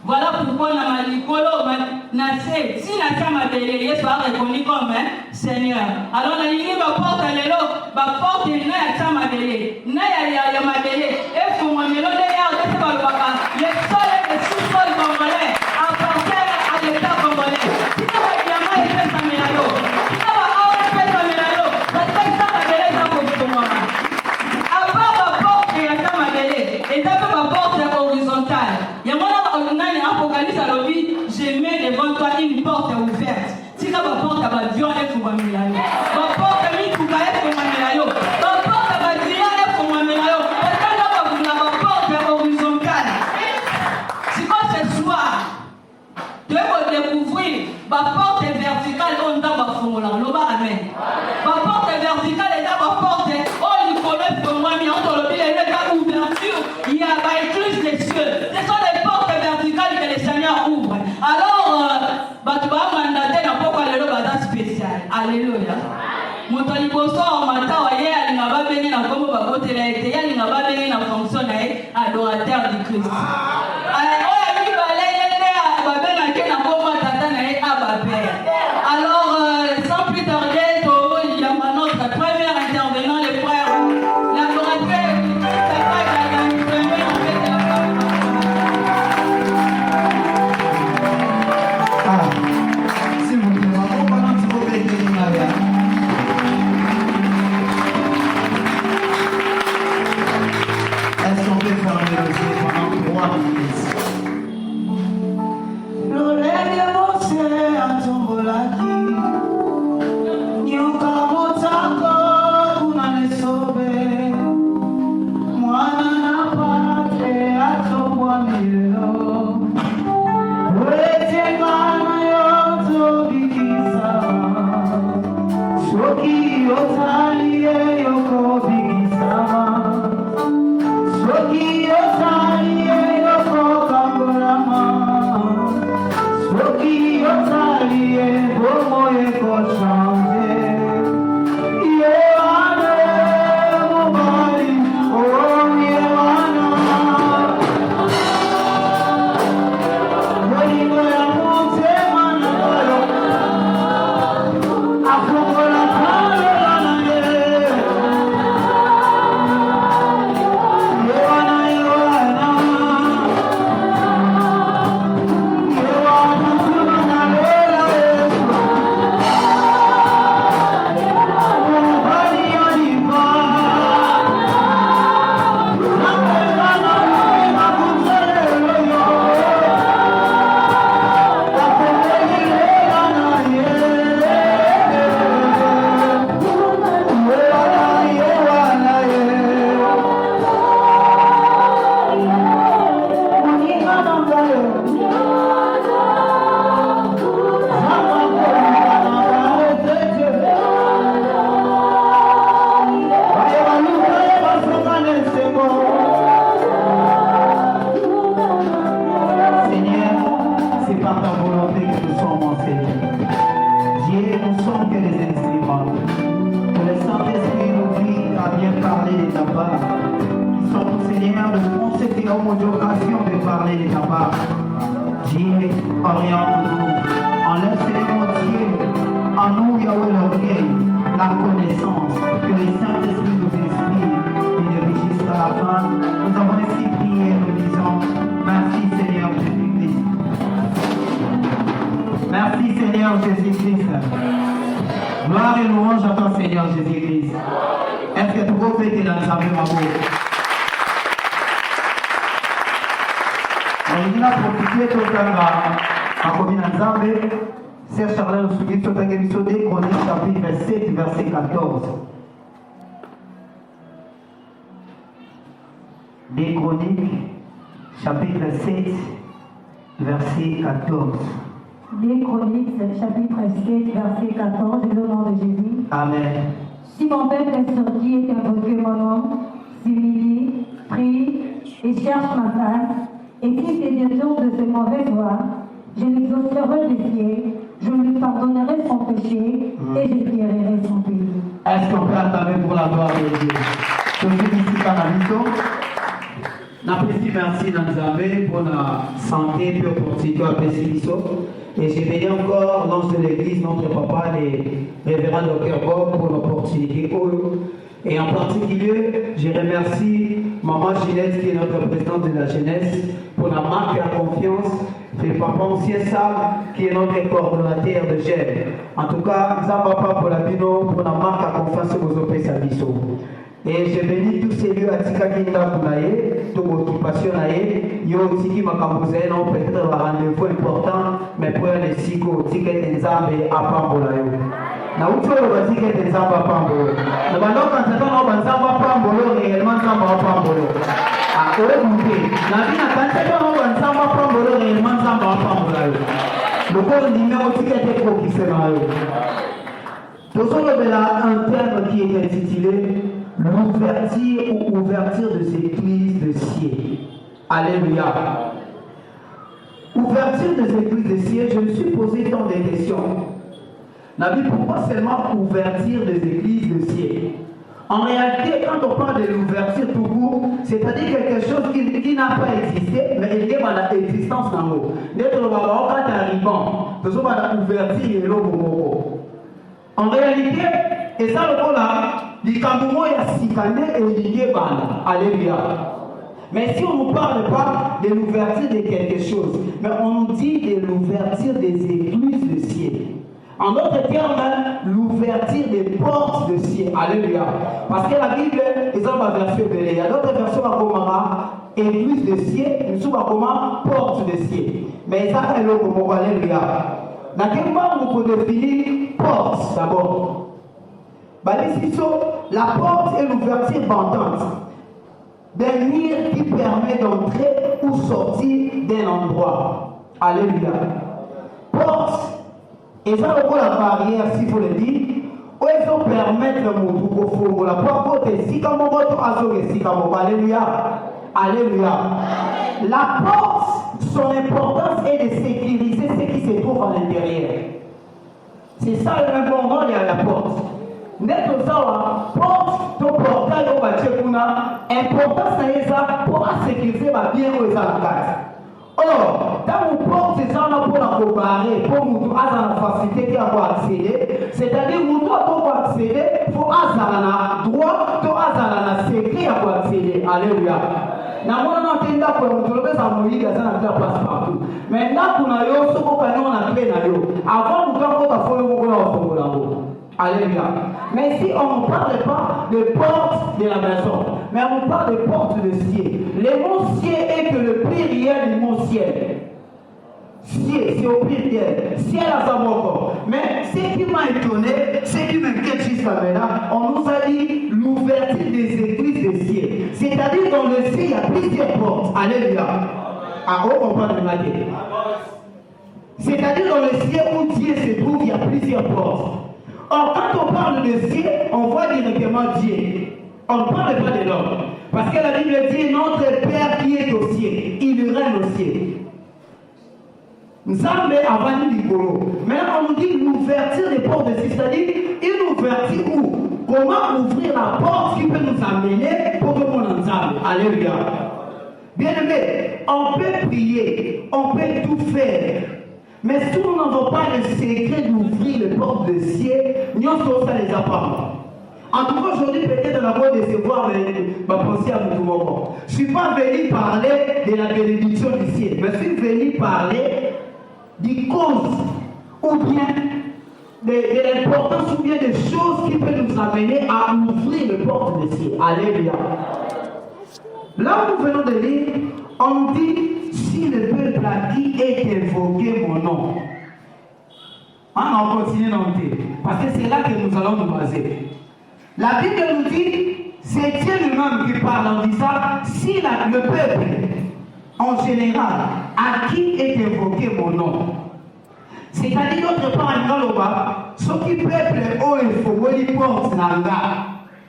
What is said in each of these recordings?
Voilà pourquoi on a dit que si la femme a belé, Yesu a reconnu comme Seigneur. Alors on a dit que porte la porte il n'a pas femme a belé, n'a ya ma belé. Et pour moi, le sol et le sous-sol congolais appartiennent à l'État congolais. Si tu vas bien mal faire ça mélayo, si tu vas faire ça mélayo, parce que ça m'a belé ça pour moi. À part la porte et la femme a belé, et ça peut ma porte horizontale. Apocalypse à la vie, je mets devant toi une porte ouverte. Si tu as ma porte, tu vas dire que tu vas me la ma porte, tu vas être pour ma porte, tu vas dire pour ma parce que là, ma porte horizontale. Si quoi ce soir, tu vas découvrir ma porte verticale, on t'a ma formule. Amen. Ma porte verticale est dans ma porte. Oh, il connaît pour moi, mais on te le dit, il y a une ouverture. Il y a plus les cieux. Ce sont les portes verticales que le Seigneur ouvre. Alors, tu vas mandater dans pourquoi le bada spécial. Alléluia. Mon taliboso en matin, il n'a pas béni dans comme va voter la été, il n'a pas béni dans fonction adorateur du Christ. Alors, sans plus tarder, il y a notre premier intervenant, le frère, l'adorateur du Est-ce qu'on peut fermer les yeux pendant 3 minutes? La connaissance que le Saint-Esprit nous inspire Merci Seigneur Jésus-Christ. Gloire et louange à ton Seigneur Jésus-Christ. Est-ce que tu peux fêter dans le salut, ma beau? On a profité totalement en commune Nzambe. Sœur Charlène Soubi, Sotagebiso, des Chroniques, chapitre 7, verset 14. Des Chroniques, chapitre 7, verset 14. Des Chroniques, chapitre 7, verset 14, au nom de Jésus. Amen. Si mon peuple est sorti et invoqué mon nom, s'humilie, prie et cherche ma face, et qui se détourne de ses mauvaises voies, je l'exaucerai des cieux, je lui pardonnerai son péché et je guérirai son pays. Est-ce qu'on peut attendre pour la gloire de Dieu? Je suis ici par la mission. N'apprécie merci Nzambe pour la santé et l'opportunité à Pessibiso. Et je bénis encore au nom de l'église, notre papa, les révérends Dr Bob pour l'opportunité. Et en particulier, je remercie Maman Ginette qui est notre présidente de la jeunesse pour la marque et la confiance. Et papa ancien Sam qui est notre coordonnateur de jeunes. En tout cas, nous avons pas pour la bino pour la marque à confiance aux opés Sabiso. Et je bénis tous ces lieux à Tika Kinda Kounaye, toute occupation naye, yo Tiki Makambouzé, non peut-être un rendez-vous important, mais pour les Siko, Ticket Nzambe à Pambolayo. Na utolo ba Ticket Nzambe à Pambolo. Le bandon quand c'est pas Nzambe à Pambolo, réellement Nzambe à Pambolo. Ah, eux monté. La vie n'a pas été Nzambe à Pambolo, réellement Nzambe à Pambolayo. Le code numéro Ticket est pour qui c'est maillot. Tout ça, il y a un terme qui est intitulé l'ouverture ou ouverture des églises de ciel. Alléluia. Ouverture des églises de ciel, je me suis posé tant de questions. La Bible, pourquoi seulement ouverture des églises de ciel? En réalité, quand on parle de l'ouverture tout court, c'est-à-dire quelque chose qui n'a pas existé, mais il est dans l'existence en haut. D'être le baba, quand tu arrives, tu as l'ouverture et l'eau. En réalité, et ça le coup là, l'Ikamboumo est sikané et il est bana. Alléluia. Mais si on ne nous parle pas de l'ouverture de quelque chose, mais on nous dit de l'ouverture des églises de ciel. En d'autres termes, l'ouverture des portes de ciel. Alléluia. Parce que la Bible, ils ont un verset belé. Il y a d'autres versions à comment église de ciel, nous sommes à comment porte de ciel. Mais ça, c'est le mot. Alléluia. Dans quel moment vous pouvez définir porte d'abord? La porte est l'ouverture bantante d'un mur qui permet d'entrer ou sortir d'un endroit. Alléluia. Porte, et ça le la barrière, s'il faut le dire, où ils ont permettre le monde au fond. La porte est si comme on va Alléluia. Alléluia. La porte, son importance est de sécuriser ce qui se trouve à l'intérieur. C'est ça l'important de la porte. N'est-ce pas porte, ton portail au Bachekuna, importance c'est ça pour sécuriser ma bien où ils ont la carte. Or, quand on porte ces gens pour la comparer, pour nous avoir la facilité qui a accéder, c'est-à-dire nous doit accéder, il faut avoir la droit, il faut avoir la sécurité à accéder. Alléluia. Na mwana n'entenda kwa mtolobe za moïse ça n'a pas passe partout. Maintenant kuna yo soko kanyo na clé na yo. Avant nous quand on faut le moko na moko. Alléluia. Mais si on ne parle pas de porte de la maison, mais on parle de porte de ciel. Le mot ciel est que le pluriel du mot ciel. Ciel, c'est au pluriel. Ciel à sa mort. Mais ce qui m'a étonné, ce qui m'inquiète jusqu'à maintenant, on nous a dit l'ouverture des églises de ciel. C'est-à-dire dans le ciel, il y a plusieurs portes. Alléluia. À haut, on parle de la guerre. C'est-à-dire dans le ciel où Dieu se trouve, il y a plusieurs portes. Or, quand on parle de ciel, on voit directement Dieu. On ne parle pas de l'homme. Parce que la Bible dit notre Père qui est au ciel, il règne au ciel. Nzambe avant du golo. Mais on nous dit l'ouverture des portes de ciel, c'est-à-dire une ouverture où comment ouvrir la porte qui peut nous amener pour tout le monde ensemble. Alléluia. Bien aimé, on peut prier, on peut tout faire. Mais si nous n'avons pas le secret d'ouvrir les portes du ciel, nous sommes ça les apprendre. En tout cas, aujourd'hui, peut-être on va décevoir ma pensée à tout moment. Je ne suis pas venu parler de la bénédiction du ciel, mais je suis venu parler des causes bien de l'importance ou bien des choses qui peuvent nous amener à ouvrir les portes des cieux. Alléluia. Là où nous venons de lire, on nous dit, si le peuple a qui est invoqué mon nom. On continue dans le thé, parce que c'est là que nous allons nous baser. La Bible nous dit, c'est Dieu lui-même qui parle en disant, si le peuple, en général, à qui est invoqué mon nom. C'est-à-dire, d'autre part, en bas, ce qui peuple, oh, il faut voir les portes,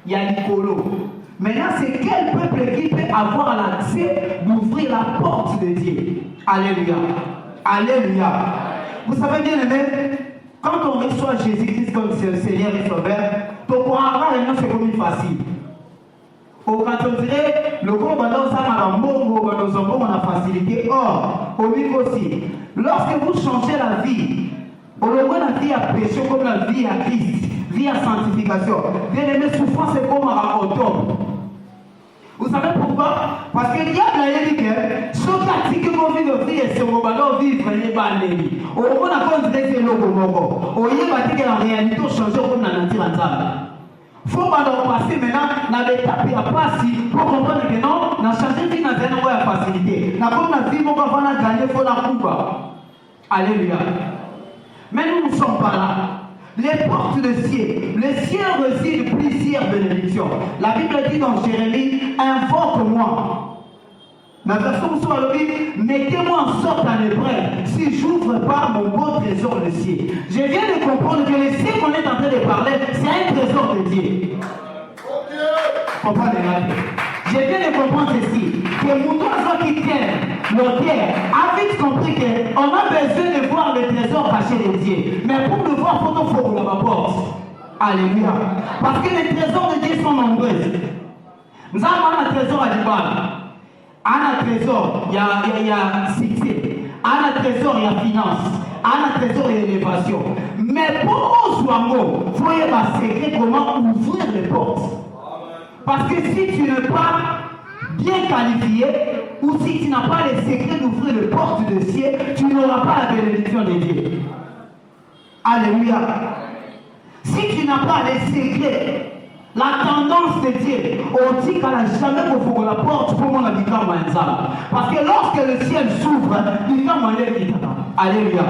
il y a Nicolo. Maintenant, c'est quel peuple qui peut avoir l'accès d'ouvrir la porte de Dieu. Alléluia. Alléluia. Vous savez bien aimé, quand on reçoit Jésus-Christ comme Seigneur et Sauveur, pour pouvoir avoir c'est comme facile. Au quand on dirait, le gros bandon, ça m'a on a facilité. Or, au Mic aussi, lorsque vous changez la vie, au lieu la vie à péché comme la vie à Christ, vie à sanctification, bien aimé, souffrance c'est comme à octobre. Vous savez pourquoi? Parce que le diable a dit que ce qui que vous vivez vie et ce moment vivre les bandits. Au moment où on dirait que c'est le logo, au lieu de la réalité change comme la nature en salle. Faut pas passer maintenant dans l'étape à passer pour comprendre que non, on a changé de vie dans une nouvelle facilité. Dans la vie, on va gagner pour la coupe. Alléluia. Mais nous ne sommes pas là. Les portes du ciel, le ciel réside plusieurs bénédictions. La Bible dit dans Jérémie, invoque-moi. La version sur la Bible, mettez-moi en sorte en hébreu si j'ouvre pas mon beau trésor le ciel. Je viens de comprendre que le ciel qu'on est en train de parler, c'est un trésor de Dieu. Comprenez-moi. Je viens de comprendre ceci, que mon oiseau qui tient l'autel a vite compris qu'on a besoin de voir le trésor caché de Dieu. Mais pour le voir, il faut ouvrir la porte. Alléluia. Parce que les trésors de Dieu sont nombreux. Nous avons un trésor à Dubaï. Un trésor, il y a succès. Un trésor, il y a finance. Un trésor, il y a élévation. Mais pour nous, Swamo, il faut y avoir un secret comment ouvrir les portes. Parce que si tu n'es pas bien qualifié, ou si tu n'as pas les secrets d'ouvrir les portes de ciel, tu n'auras pas la bénédiction de Dieu. Alléluia. Si tu n'as pas les secrets, la tendance de Dieu, on dit qu'elle n'a jamais ouvert la porte pour mon habitant. Parce que lorsque le ciel s'ouvre, il va m'enlever vite. Alléluia.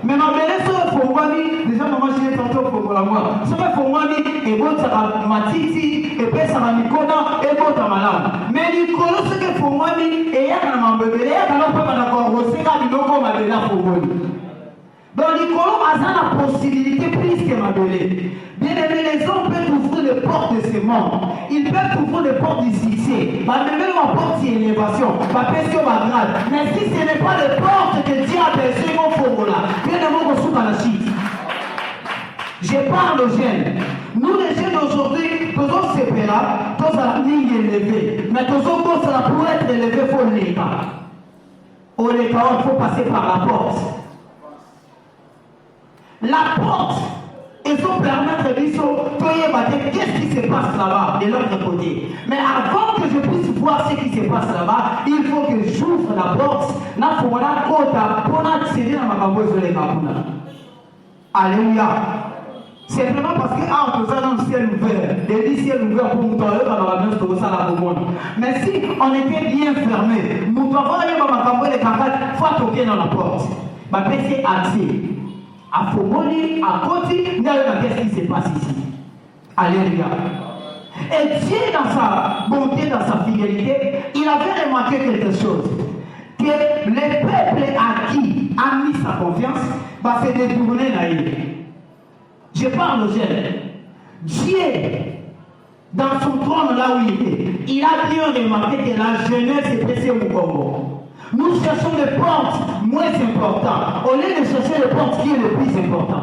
Mais ma belle soeur, pour moi, déjà, maman, je l'ai tantôt pour la moi. Ce que pour moi, et bon, ça va matiti, et puis ça va Nicolas, et bon, ça va mais Nicolas, ce que pour moi, et il y a quand même un bébé, il y a quand même pas d'accord, c'est quand même comme ma belle pour moi. Donc Nicolas a la possibilité plus que ma belle. Bien aimé, les hommes peuvent ouvrir les portes de ce monde. Ils peuvent ouvrir les portes du succès. Même la porte de l'élévation, la question va grave. Mais si ce n'est pas les portes que Dieu a besoin, il faut là. Bien aimé, on se la chute. Je parle aux jeunes. Nous, les jeunes d'aujourd'hui, tous on se paiera, tous à la ligne élevée. Mais tous on pense pour être élevé, il faut l'état. Au l'état, il faut passer par la porte. La porte, ils ont permettre de qu'est-ce qui se passe là-bas de l'autre côté. Mais avant que je puisse voir ce qui se passe là-bas, il faut que j'ouvre la porte. Alléluia. C'est vraiment parce que on a dans le ciel ouvert, des ciel ouvert pour nous parler dans la main de ça la monde. Mais si on était bien fermé, nous devons aller dans la campagne de campagne, il faut toquer dans la porte. Ma c'est accès. À Fomoni, à côté, qu'est-ce qui se passe ici? Alléluia. Et Dieu, dans sa bonté, dans sa fidélité, il avait remarqué quelque chose. Que le peuple à qui a mis sa confiance va se détourner naïf. Je parle aux jeunes. Dieu, dans son trône là où il était, il a bien remarqué que la jeunesse est pressée au Congo. Nous cherchons les portes moins importantes. Au lieu de chercher les portes qui est le plus important.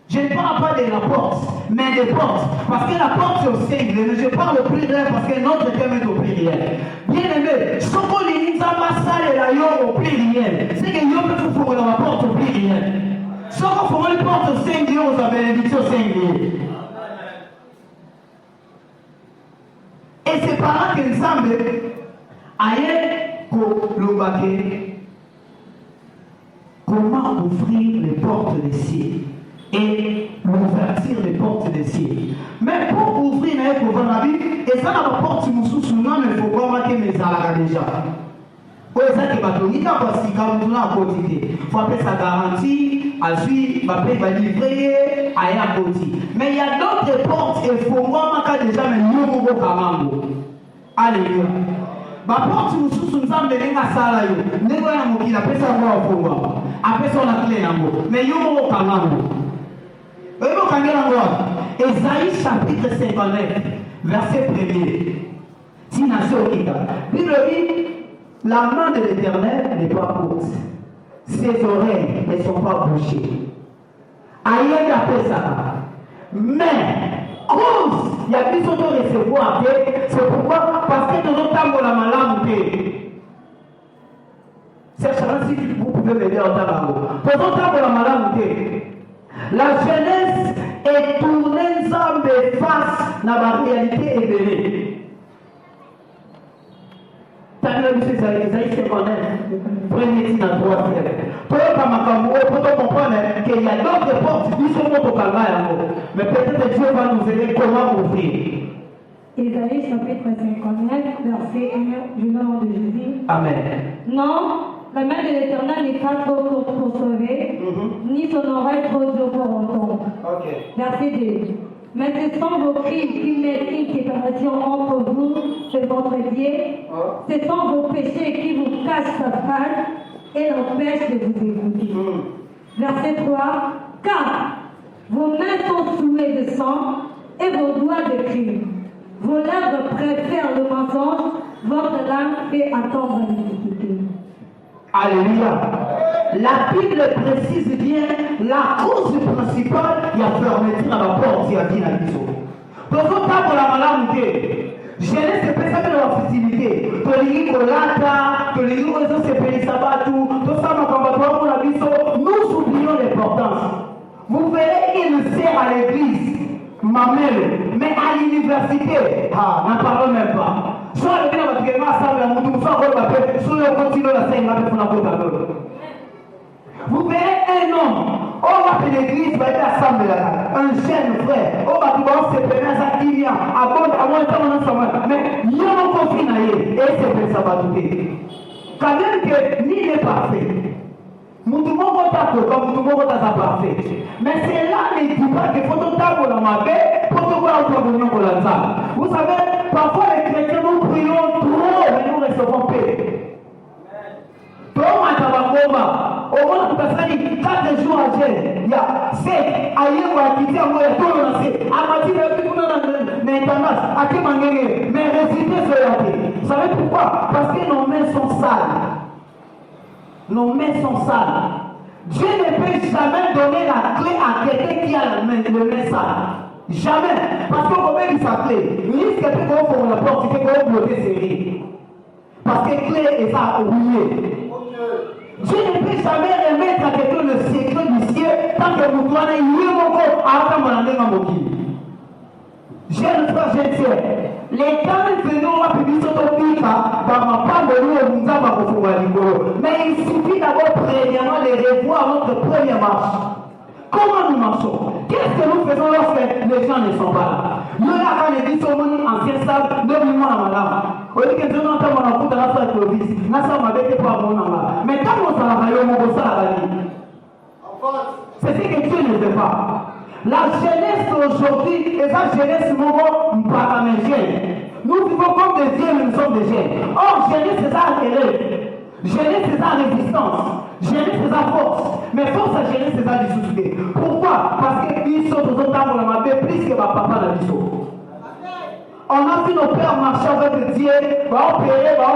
Je ne parle pas de la porte, mais des portes. Parce que la porte c'est au single. Je parle au pluriel parce que notre thème est au pluriel. Bien aimé, ce qu'on dit, ça va saler la yo au pluriel. C'est que yo peut vous faire la porte au pluriel. Ce qu'on fait la porte au single, on a bénédiction single. Et c'est par là que nous sommes aye ko lobake comment ouvrir les portes des cieux et ouvertir les portes des cieux. Mais pour ouvrir la vie, et ça n'a pas porte sur mon non, mais il faut voir que mes alarmes déjà. Pour ça qui va donner la voici quand on a à côté. Il faut appeler sa garantie, à suivre, va livrer, à côté. Mais il y a d'autres portes, il faut voir que déjà, mais nous, nous, nous, alléluia. Ma porte nous sommes en train de sala yo. Nego ya mukila pesa ngwa ofungwa. Apesa na kile nango. Mais yo mo kanango. Ebo kangela ngwa. Esaïe chapitre 59 verset 1er. Tina Sokita. Bible dit la main de l'Éternel n'est pas courte. Ses oreilles ne sont pas bouchées. Aïe ya pesa. Mais cause, il y a plus de recevoir, c'est pourquoi, parce que nous avons la malade. C'est ça, si vous pouvez m'aider en tabac. Pour nous avons la malade. La jeunesse est tournée sans face dans la réalité éveillée. T'as vu, M. Isaïe 59, premier signe à 3 pour comprendre qu'il y a d'autres portes qui sont au calvaire. Mais peut-être Dieu va nous aider comment ouvrir. Isaïe chapitre 59, verset 1 du nom de Jésus. Amen. Non, la main de l'Éternel n'est pas trop courte pour sauver, ni son oreille trop dure pour entendre. Verset 2. Mais ce sont vos crimes qui mettent une séparation entre vous et votre Dieu. Ce sont vos péchés qui vous cachent sa face et l'empêchent de vous écouter. Verset 3. Car vos mains sont souillées de sang et vos doigts de crime. Vos lèvres préfèrent le mensonge, votre langue fait attendre l'iniquité. Alléluia. La Bible précise bien la cause principale, il y a fermeture à la porte, il y a bien la maison. Pour vous, pour la maladie, Genèse, c'est pas ça de la facilité. Que les colata, que les raisons se payent sabbat, tout ça, pour la maison, nous oublions l'importance. Vous verrez qu'il sert à l'église, ma mère, mais à l'université, n'en parlons même pas. Soit le bien va te ça, mais on soit on continue la scène, vous verrez un homme, on va faire l'église, va être assemblé là, un jeune frère, on va pouvoir se permettre à qui vient, à moins de temps, mais il y a un conflit, et c'est ça va tout. Quand même que ni n'est parfait. Nous devons voter comme nous devons voter ça parfait. Mais c'est là les débats qu'il faut tout pour la mabe, pour tout voir autour de nous pour la salle. Vous savez, parfois les chrétiens nous prions trop, mais nous recevons paix. Toi, au moins, tu passes 4 jours à Dieu. Il y a 7 ailleurs à quitter à moi, tout le monde. À partir de l'intendance, à qui m'engager, mais résultats sur la paix. Vous savez pourquoi? Parce que nos mains sont sales. Nos mains sont sales. Dieu ne peut jamais donner la clé à quelqu'un qui a le main sale. Jamais. Parce qu'on peut mettre sa clé. Il risque que qu'on ouvre la porte, il faut bloquer ses rires. Parce que clé est ça oublié. Dieu ne peut jamais remettre à quelqu'un le secret du ciel tant que vous doivez y aller à attendre. J'ai le frère, j'ai les temps que nous avons publié sur ton pic, mais il suffit d'abord premièrement de revoir notre première marche. Comment nous marchons? Qu'est-ce que nous faisons lorsque les gens ne sont pas là? Nous avons les dit au monde ancien stade, nous vivons à madame. Au lieu que nous entendons la route de la soirée de l'office, nous sommes avec les parents là. Mais quand on s'en va, on va à la vie. C'est ce que Dieu ne fait pas. La jeunesse d'aujourd'hui, et sa jeunesse, nous pas la jeune. Nous vivons comme des vieux, nous sommes des jeunes. Or, jeunesse, c'est ça intérêt. Jeunesse, c'est sa résistance. Jeunesse, c'est sa force. Mais force à jeunesse, c'est sa difficulté. Pourquoi? Parce qu'ils sont aux autres dans la main plus que ma papa l'a dit. On a vu nos pères marcher avec Dieu, va opérer, va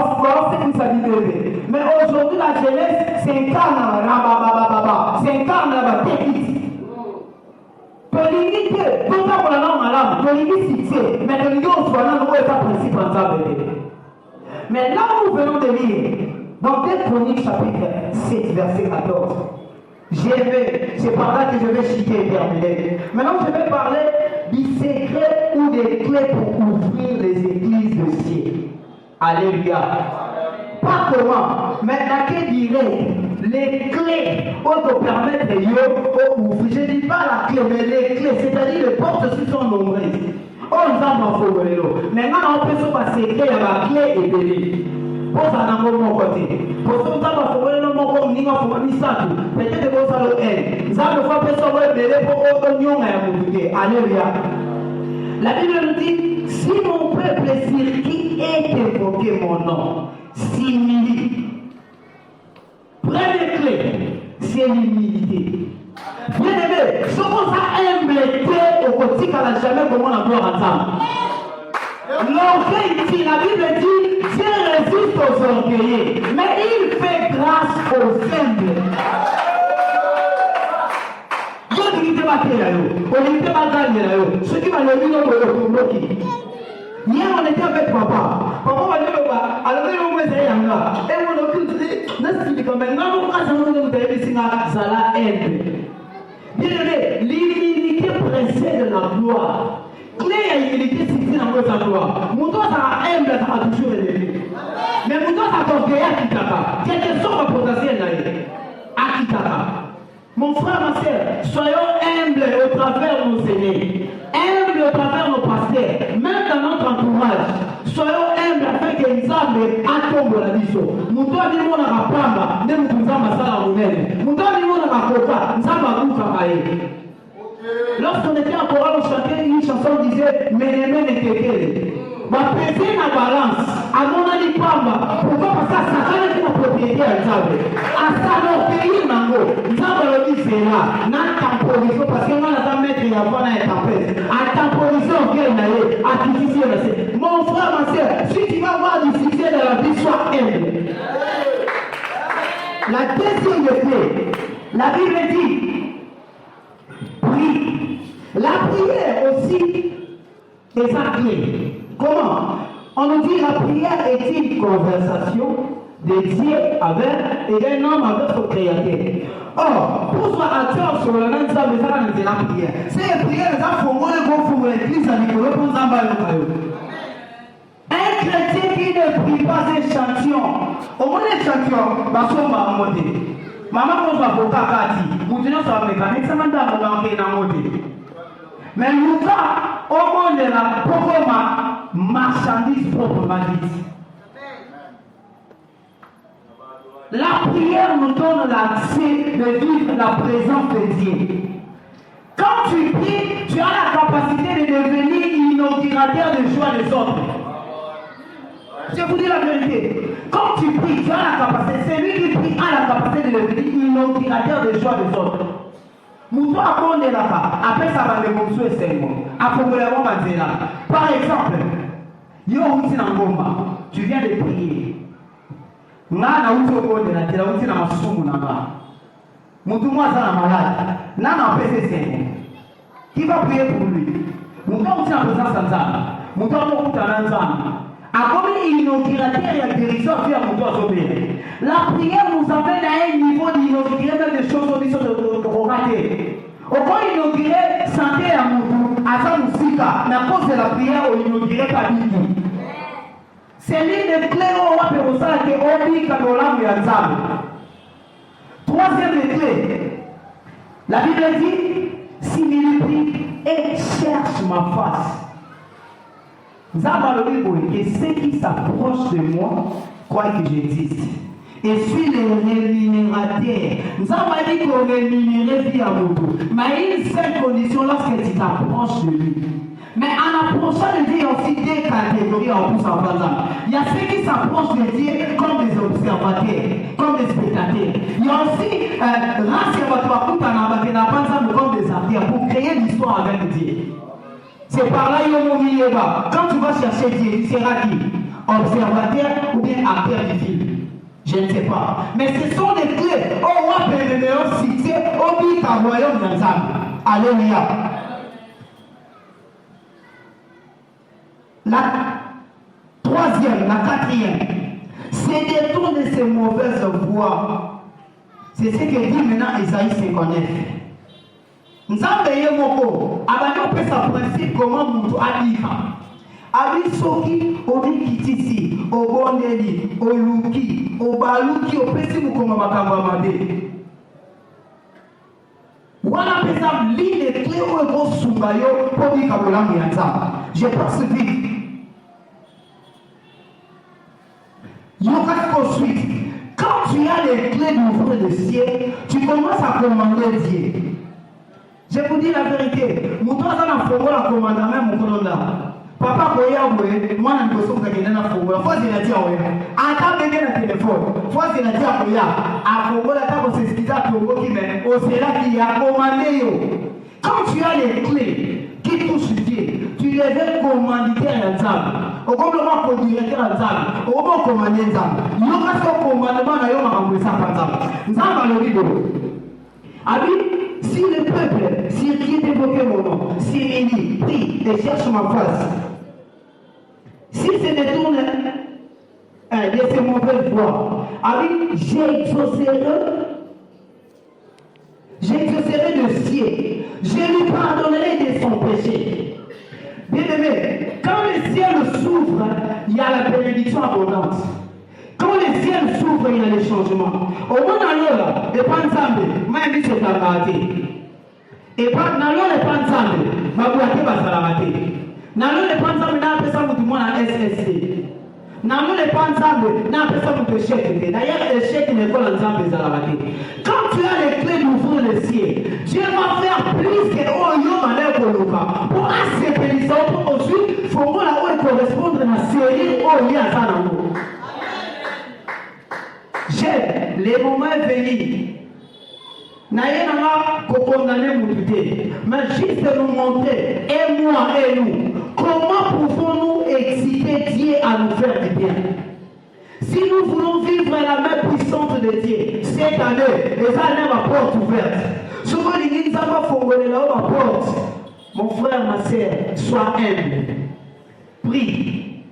sécuriser. Mais aujourd'hui, la jeunesse s'incarne là-bas, s'incarne là-bas, technique. Tolingi tout ça pour la norme malade, tolingi cité, mais tolingi au soin, nous est pas principe en ça. Mais là où nous venons de lire, dans 2 Chroniques chapitre 7, verset 14, c'est par là que je vais citer et terminer. Maintenant, je vais parler du secret ou des clés pour ouvrir les églises de ciel. Alléluia. Pas comment, mais la clé directe. les clés pour te permettre de ouvrir. Je ne dis pas la clé, mais les clés, c'est-à-dire les portes aussi sont nombreuses. Oh, nous avons fait. Maintenant, on peut se passer clé, il y a la clé et belé. Pour ça, dans mon côté. Pour ça, nous avons fait le mot comme nous avons fait ça. Peut-être que vous avez fait. Nous avons fait ça pour belé pour oignon et alléluia. La Bible nous dit, si mon peuple qui est évoqué mon nom, s'humilie. Première clé, c'est l'humilité. Bien aimé, ce qu'on a humilité au quotidien, n'a jamais comment la gloire ensemble. L'orgueil, la Bible dit, Dieu résiste aux orgueillés, mais il fait grâce aux humbles. Ce qui m'a levé dans le bloqué. Hier, on était avec papa. Papa m'a dit, alors que nous faisons un gars. Et on a dit, n'est-ce pas, maintenant, on a dit, bien aimé, l'humilité précède la gloire. Clé à l'humilité, c'est dans votre gloire. Mon doigt, ça a humble, ça a toujours élevé. Mais mon doigt, ça a orgueillé à Kitaka. Quel que soit le potentiel là, à Kitaka. Mon frère, ma soeur, soyons humbles au travers de nos aînés, humbles au travers de nos pasteurs, même dans notre entourage. Soyons humbles afin que nous âmes à tomber la vision. Nous devons dire mon arapamba, ne nous faisons pas ça à nous-mêmes. Nous devons dire mon arapoka, nous avons un coup à payer. Lorsqu'on était en chorale, on chantait une chanson qui disait Ménémé ne kékele. Va peser la balance. À mon avis, pourquoi parce que ça n'a pas la propriété à Nzambe. À ça, nos pays, Nango. Nzambe le dit, c'est là. N'a temporisé parce que moi, la mettre il y a pas de tempête. À temporiser, on vient d'aller. Artificiel. Mon frère, ma soeur, si tu vas voir du succès de la vie, sois humble. La deuxième clé, la Bible dit, prie. La prière aussi est sa clé. Comment? On nous dit la prière est une conversation de Dieu avec et d'un homme avec son créateur. Or, pour soi acteur sur le même temps, mais ça va nous dire la prière. C'est la prière, les enfants vont le bon pour l'église à Nicolas pour nous emballer. Un chrétien qui ne prie pas un champion. Au moins les champions, parce qu'on va monter. Maman, on va pour Kakati. Nous disons sur la mécanique, ça m'a dit à monter. Mais nous, au monde de la marchandise proprement dite. La prière nous donne l'accès de vivre la présence de Dieu. Quand tu pries, tu as la capacité de devenir inaugurateur de joie des autres. Je vous dis la vérité. Quand tu pries, tu as la capacité. Celui qui prie a la capacité de devenir inaugurateur de joie des autres. Moutou a condé là-bas. Après ça va me construire 5 mois. Après vous l'avez dit là. Par exemple, yo outi na ngomba, tu viens de prier. Nga na outi condé là, tu as outi na masumu na ba. Moutou moi ça na malade. Na na pèse 5 mois. Qui va prier pour lui? Moutou outi na présence de Nzambe. Moutou outi na Nzambe. A comme inaugurateur et guérison via Moutou azobé. La prière nous amène à un niveau d'inaugurer même des choses au niveau de rater. Au point d'inaugurer santé à Moutou, à sa musique, à cause de la prière, on inaugurait pas du tout. C'est l'une des clés où on va faire ça que on dit que l'homme est ensemble. Troisième clé, la Bible dit, similitude et cherche ma face. Nous avons le que ceux qui s'approchent de moi croient que j'existe. Et suis le rémunérateur. Nous avons dit qu'on rémunérait via Moutou. Mais il y a une seule condition lorsque tu t'approches de lui. Mais en approchant de Dieu, il y a aussi deux catégories en plus en faisant. Il y a ceux qui s'approchent de Dieu comme des observateurs, comme des spectateurs. Il y a aussi comme des acteurs pour créer l'histoire avec Dieu. C'est par là qu'il y a quand tu vas chercher Dieu, tu seras qui? Observateur ou bien acteur du film? Je ne sais pas. Mais ce sont des clés. On va faire le meilleur succès au but qu'un royaume d'ensemble. Alléluia. La troisième, la quatrième, c'est détourner ces mauvaises voies. C'est ce que dit maintenant Isaïe 59. Nous avons payé mon corps. Avant de faire sa principe, comment nous a dit. Abi soki obikitisi obondeli oluki obaluki opesi mukoma makambo ya mabe. Wana pesa l'une des clés où il faut sumbayo pour dire kabolamu ya nzamba. Je passe vite. Yoka ensuite, quand tu as les clés d'ouvrir le ciel, tu commences à commander Dieu. Je vous dis la vérité. Mouton ça n'a pas la commande même mon colonel. Papa koya boye, moi na koso ka kende na fongola. Faut dire dire ouais. Ata benge na téléphone. Faut dire dire koya. A fongola ta ko se skita tongo ki mais au cela qui a commandé yo. Quand tu as les clés qui touchent Dieu, tu les veux commander à Nzambe. Au complément pour directeur à Nzambe. Au bon commander Nzambe. Yo ka so commandement na yo makambo sa pa Nzambe. Nzambe lo rido. Abi si le peuple, si qui est évoqué mon nom, s'il élit, prie et cherche ma face, s'il se détourne de ses mauvaises voies, j'exaucerai le ciel, je lui pardonnerai de son péché. Bien aimé, quand le ciel s'ouvre, il y a la bénédiction abondante. Quand le ciel s'ouvre, il y a les changements. Au moins dans l'eau, et pas ensemble, même si c'est la maladie. Et pas dans l'eau, et pas ensemble, ma boîte va se la mater. Dans l'eau, et pas ensemble, n'a pas ça, tout le monde à SSC. Dans l'eau, et pas ensemble, n'a pas ça, tout le chèque. D'ailleurs, le chèque n'est pas ensemble, ça la mater. Quand tu as les clés d'ouvrir le ciel, Dieu va faire plus que Oyo Malé Koloka. Pour accepter les autres, ensuite, il faut là où correspondre à la série Oyo Asanamo. J'aime les moments venus. N'ayez pas condamné mon idée, mais juste nous montrer, et moi et nous, comment pouvons-nous exciter Dieu à nous faire du bien. Si nous voulons vivre la main puissante de Dieu, cette année, et ça n'est ma porte ouverte. Souvent, les gens ne savent pas là ma porte. Mon frère, ma soeur, sois humble. Prie.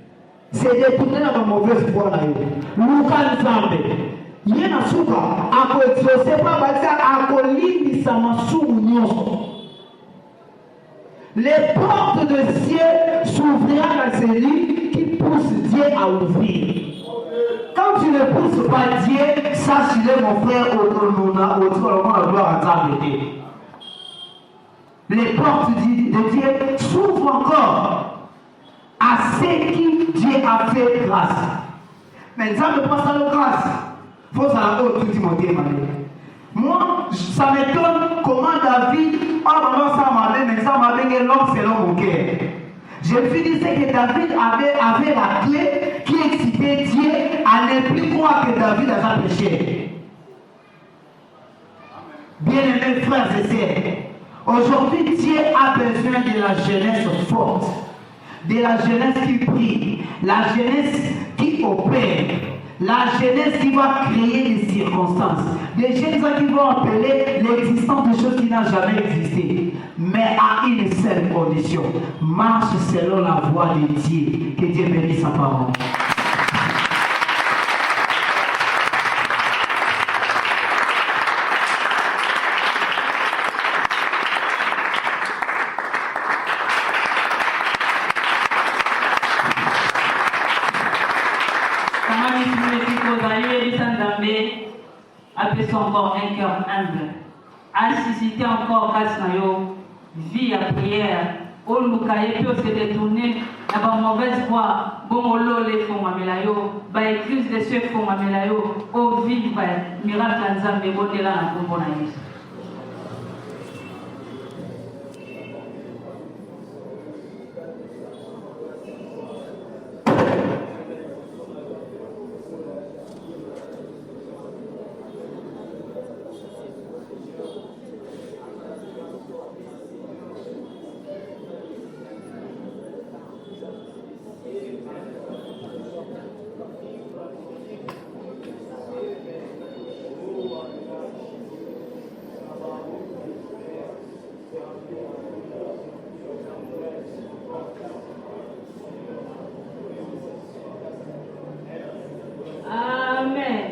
C'est détourner la mauvaise voie là. Luka Nzambe. Yena suka ako exaucer pas basa ako limbisa masumu nyonso. Les portes de ciel s'ouvriront à celui qui pousse Dieu à ouvrir. Quand tu ne pousses pas Dieu, sache-le mon frère au gloire à Nzambe. Les portes de Dieu s'ouvrent encore à ceux qui Dieu a fait grâce. Mais Nzambe passe à la grâce. Il faut savoir tout le monde. Moi, ça m'étonne comment David, l'homme selon mon cœur. Je me suis dit que David avait la clé qui excitait Dieu à ne plus croire que David a un péché. Bien-aimés frères et sœurs, aujourd'hui Dieu a besoin de la jeunesse forte, de la jeunesse qui prie, la jeunesse qui opère. La jeunesse qui va créer des circonstances. Des jeunes qui vont appeler l'existence de choses qui n'ont jamais existé. Mais à une seule condition. Marche selon la voie de Dieu. Que Dieu bénisse sa parole. Appelle encore un cœur humble. À susciter encore grâce à yo, vie à prière. Au Lukaye peut se détourner à la mauvaise voie. Bon, les fonds à Melayo, bah, église de ceux fonds à Melayo, au vivre, miracle à Nzambe, bon, là, la componaïs. Amen.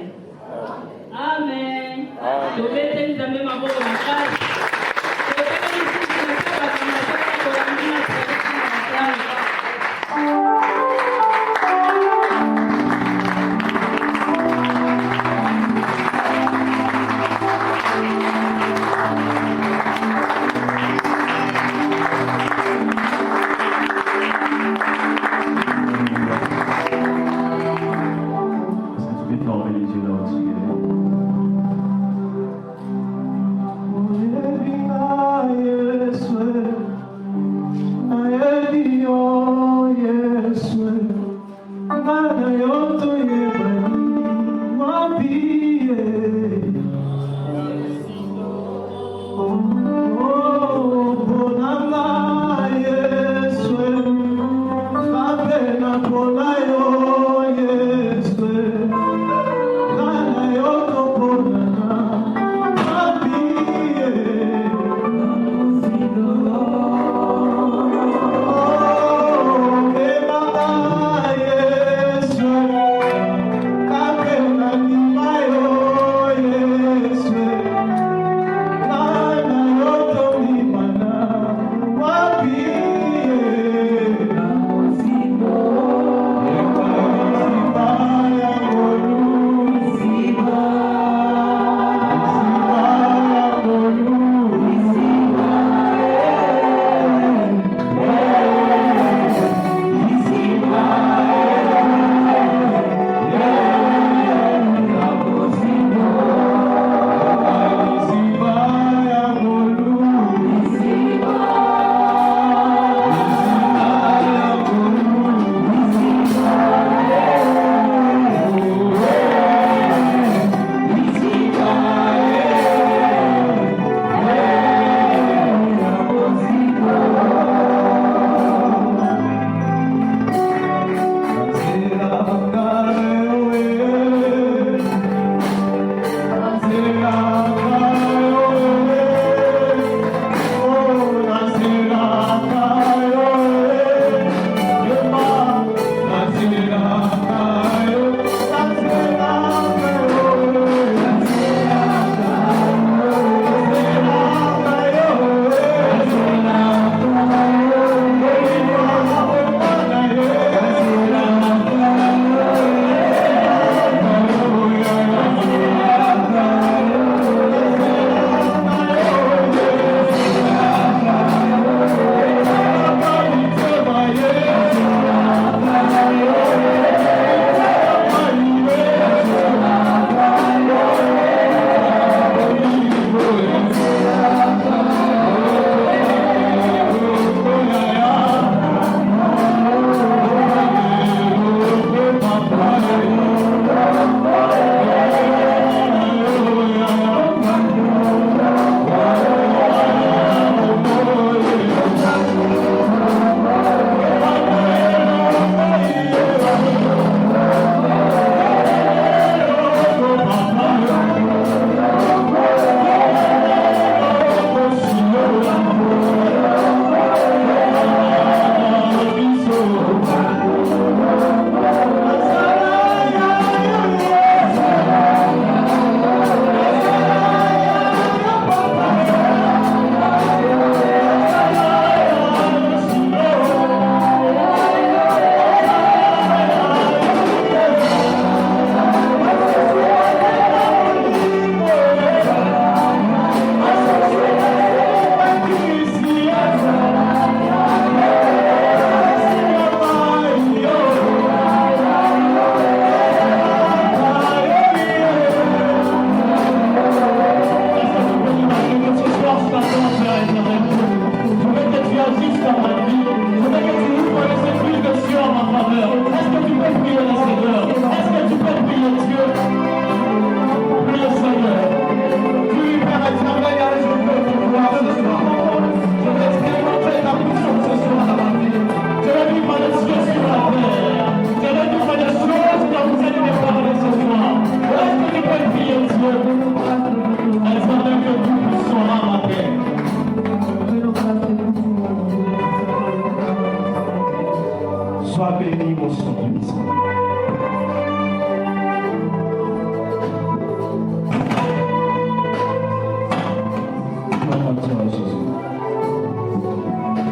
acclamation à Jésus.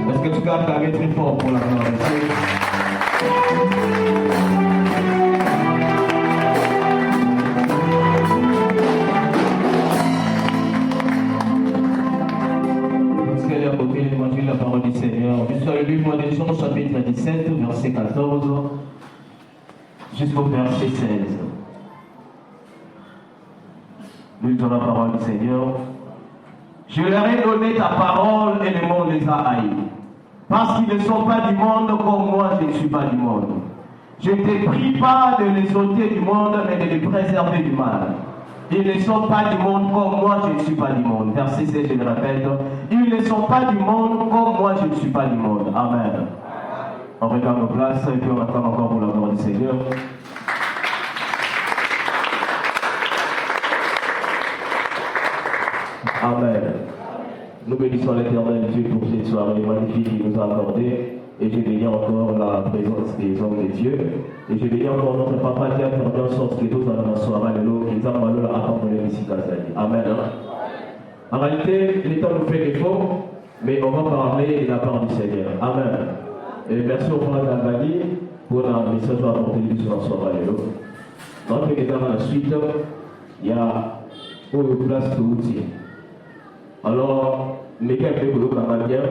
Est-ce que tu gardes ta main très fort pour la gloire de Dieu? Parce qu'elle est à côté de l'évangile, la parole du Seigneur. Jusqu'à le livre de Jean, chapitre 17, verset 14, jusqu'au verset 16. Lisons la parole du Seigneur. Je leur ai donné ta parole et le monde les a haïs. Parce qu'ils ne sont pas du monde comme moi, je ne suis pas du monde. Je ne te prie pas de les ôter du monde, mais de les préserver du mal. Ils ne sont pas du monde comme moi, je ne suis pas du monde. Verset 7, je le répète. Ils ne sont pas du monde comme moi, je ne suis pas du monde. Amen. On regarde nos places et puis on attend encore pour la gloire du Seigneur. Amen. Nous bénissons l'Éternel Dieu pour cette soirée magnifique qu'il nous a accordée. Et je bénis encore la présence des hommes de Dieu. Et je bénis encore notre papa qui a permis en sorte que nous allons soirée de l'eau, qu'ils ont malheur à accompagner ici Kazali. Amen. En réalité, le temps nous fait défaut, mais on va parler de la part du Seigneur. Amen. Et merci au frère Kazali pour la message à apporter sur la soirée de l'eau. Donc, dans la suite, il y a une place de outils. Alors, les gars, ils peuvent le bien,